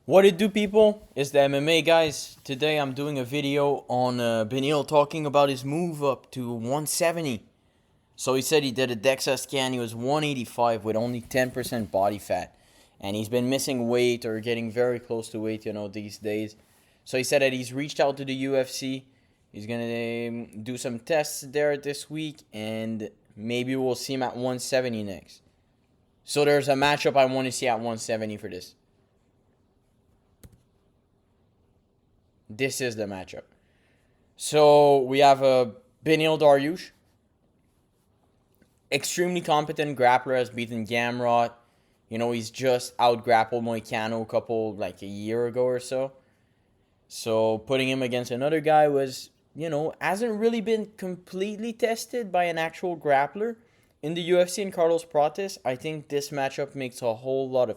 What it do, people? It's the MMA guys. Today I'm doing a video on Beneil talking about his move up to 170. So he said he did a DEXA scan. He was 185 with only 10% body fat. And he's been missing weight or getting very close to weight, these days. So he said that he's reached out to the UFC. He's going to do some tests there this week. And maybe we'll see him at 170 next. So there's a matchup I want to see at 170 for this. This is the matchup. So we have a Beneil Dariush, extremely competent grappler, has beaten Gamrot. He's just out grappled Moicano a year ago or so. So putting him against another guy was, hasn't really been completely tested by an actual grappler in the UFC and Carlos Prates. I think this matchup makes a whole lot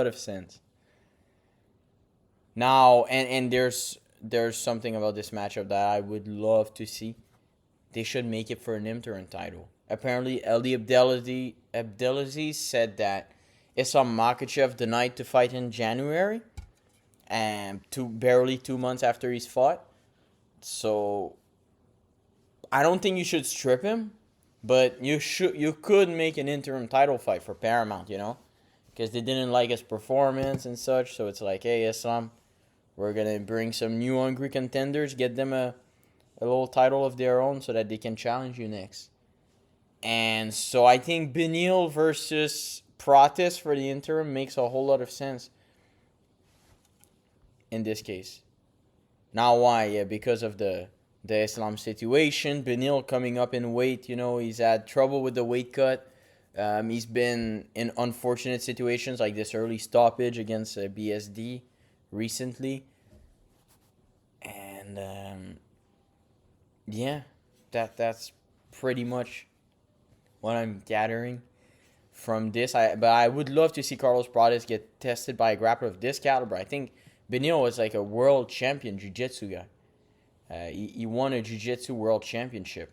of sense. Now, and there's something about this matchup that I would love to see. They should make it for an interim title. Apparently, Ali Abdelaziz said that Islam Makhachev denied to fight in January, and barely 2 months after he's fought. So I don't think you should strip him, but you could make an interim title fight for Paramount, because they didn't like his performance and such. So it's like, hey, Islam, we're going to bring some new hungry contenders, get them a little title of their own so that they can challenge you next. And so I think Beneil versus Prates for the interim makes a whole lot of sense in this case. Now why? Yeah, because of the Islam situation. Beneil coming up in weight, he's had trouble with the weight cut. He's been in unfortunate situations like this early stoppage against BSD recently. And yeah, that's pretty much what I'm gathering from this. But I would love to see Carlos Prates get tested by a grappler of this caliber. I think Beneil was like a world champion jiu-jitsu guy. He won a jiu-jitsu world championship.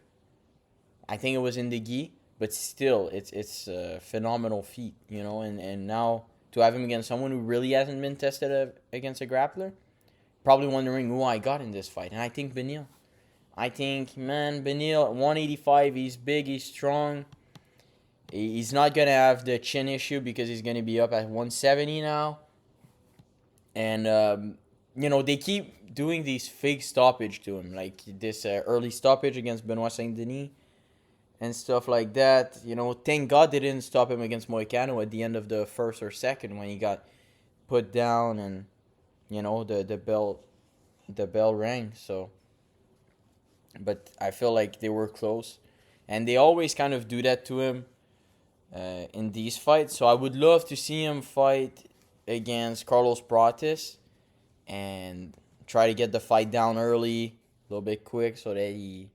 I think it was in the gi, but still, it's a phenomenal feat, and now to have him against someone who really hasn't been tested against a grappler, probably wondering who I got in this fight. And I think Beneil. Beneil at 185, he's big, he's strong. He's not going to have the chin issue because he's going to be up at 170 now. And, they keep doing these fake stoppage to him, like this early stoppage against Benoit Saint-Denis and stuff like that. Thank God they didn't stop him against Moicano at the end of the first or second when he got put down and, the bell rang. So, but I feel like they were close. And they always kind of do that to him in these fights. So I would love to see him fight against Carlos Prates and try to get the fight down early, a little bit quick, so that he,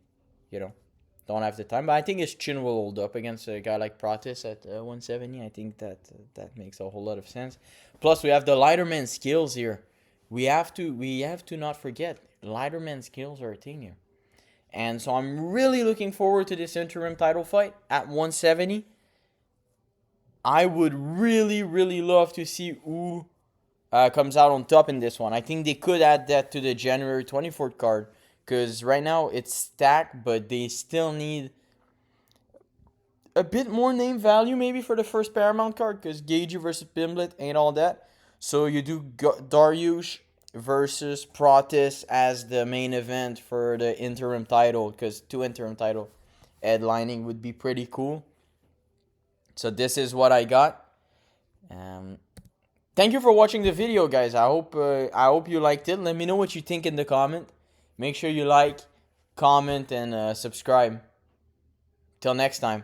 don't have the time. But I think his chin will hold up against a guy like Prates at 170. I think that makes a whole lot of sense. Plus, we have the lighter man skills here. We have to not forget, lighter man skills are a thing here. And so I'm really looking forward to this interim title fight at 170. I would really, really love to see who comes out on top in this one. I think they could add that to the January 24th card, because right now it's stacked, but they still need a bit more name value maybe for the first Paramount card, because Gagey versus Pimblett ain't all that. So you do Dariush versus Prates as the main event for the interim title, because 2 interim title headlining would be pretty cool. So this is what I got. Thank you for watching the video, guys. I hope you liked it. Let me know what you think in the comment. Make sure you like, comment, and subscribe. Till next time.